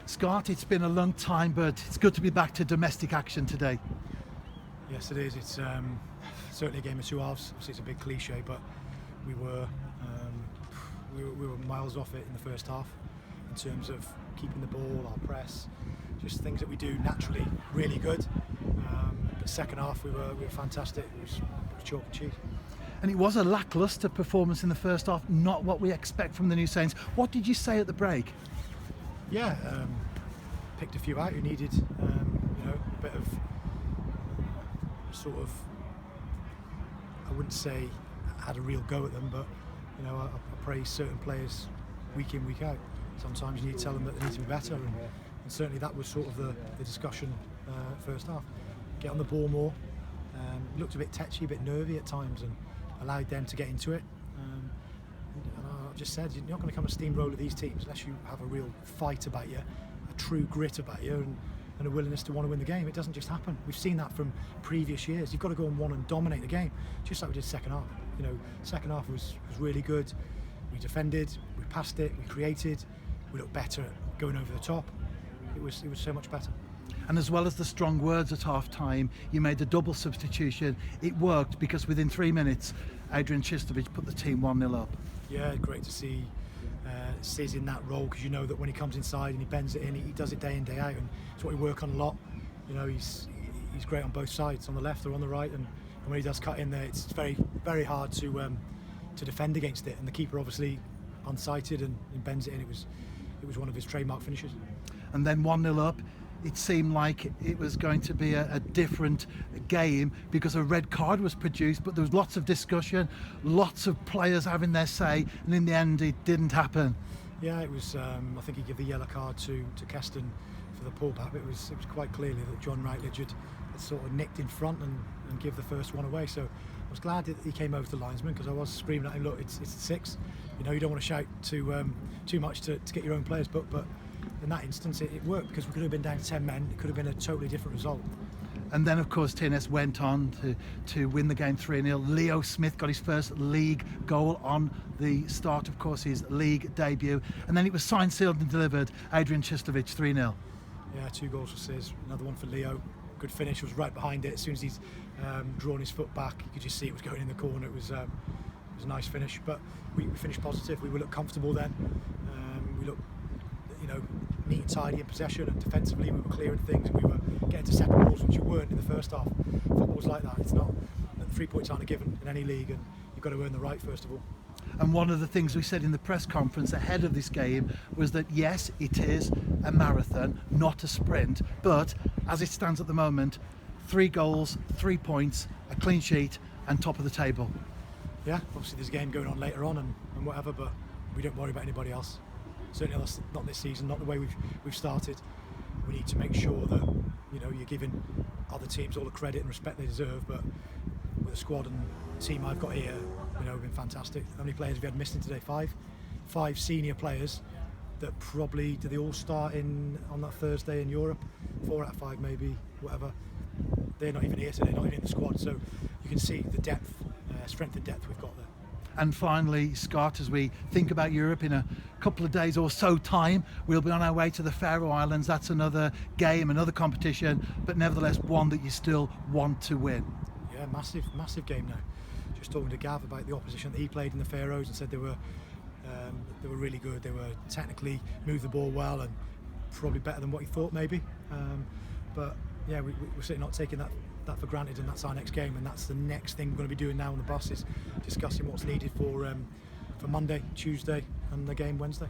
Scott, it's been a long time, but it's good to be back to domestic action today. Yes, it is. It's certainly a game of two halves. Obviously, it's a big cliche, but we were miles off it in the first half in terms of keeping the ball, our press, just things that we do naturally really good. The second half, we were fantastic. It was chalk and cheese. And it was a lacklustre performance in the first half, not what we expect from the new Saints. What did you say at the break? Yeah, picked a few out who needed, a bit of sort of, I wouldn't say had a real go at them, but I praise certain players week in, week out. Sometimes you need to tell them that they need to be better, and certainly that was sort of the discussion first half. Get on the ball more, looked a bit tetchy, a bit nervy at times, and allowed them to get into it. And I just said, you're not going to come and steamroller these teams unless you have a real fight about you, a true grit about you, and a willingness to want to win the game. It doesn't just happen. We've seen that from previous years. You've got to go and want and dominate the game, just like we did second half. Second half was really good. We defended, we passed it, we created, we looked better at going over the top. It was so much better. And as well as the strong words at half-time, you made the double substitution. It worked because within 3 minutes, Adrian Chistovic put the team 1-0 up. Yeah, great to see Sis in that role, because you know that when he comes inside and he bends it in, he does it day in, day out, and it's what we work on a lot. He's great on both sides, on the left or on the right, and when he does cut in there, it's very, very hard to defend against it. And the keeper obviously unsighted and bends it in. It was one of his trademark finishes. And then 1-0 up, it seemed like it was going to be a different game because a red card was produced, but there was lots of discussion, lots of players having their say, and in the end it didn't happen. Yeah, it was. I think he gave the yellow card to Keston for the pullback. It was quite clearly that John Routledge had sort of nicked in front and give the first one away. So I was glad that he came over to the linesman, because I was screaming at him, look, it's 6. You don't want to shout too much to get your own players booked, but in that instance it worked, because we could have been down to 10 men. It could have been a totally different result. And then, of course, TNS went on to win the game 3-0. Leo Smith got his first league goal on the start, of course, his league debut. And then it was signed, sealed and delivered. Adrian Chistovic, 3-0. Yeah, 2 goals for Sis, another one for Leo. Good finish, was right behind it. As soon as he's drawn his foot back, you could just see it was going in the corner. It was a nice finish, but we finished positive. We looked comfortable then. We looked neat and tidy in possession, and defensively we were clearing things, and we were getting to second balls, which you weren't in the first half. Football's like that. It's not, 3 points aren't a given in any league, and you've got to earn the right first of all. And one of the things we said in the press conference ahead of this game was that yes, it is a marathon, not a sprint, but as it stands at the moment, 3 goals, 3 points, a clean sheet and top of the table. Yeah, obviously there's a game going on later on and whatever, but we don't worry about anybody else. Certainly not this season, not the way we've started. We need to make sure that you're giving other teams all the credit and respect they deserve, but with the squad and team I've got here, we've been fantastic. How many players have we had missing today? 5 senior players that probably, do they all start on that Thursday in Europe? 4 out of 5 maybe, whatever. They're not even here today, not even in the squad, so you can see the depth, strength and depth we've got there. And finally, Scott, as we think about Europe, in a couple of days or so time, we'll be on our way to the Faroe Islands. That's another game, another competition, but nevertheless one that you still want to win. Yeah, massive game now. Just talking to Gav about the opposition that he played in the Faroes, and said they were really good. They were technically moved the ball well, and probably better than what he thought maybe. But yeah, we're certainly not taking that for granted, and that's our next game, and that's the next thing we're going to be doing now on the bus, is discussing what's needed for Monday, Tuesday and the game Wednesday.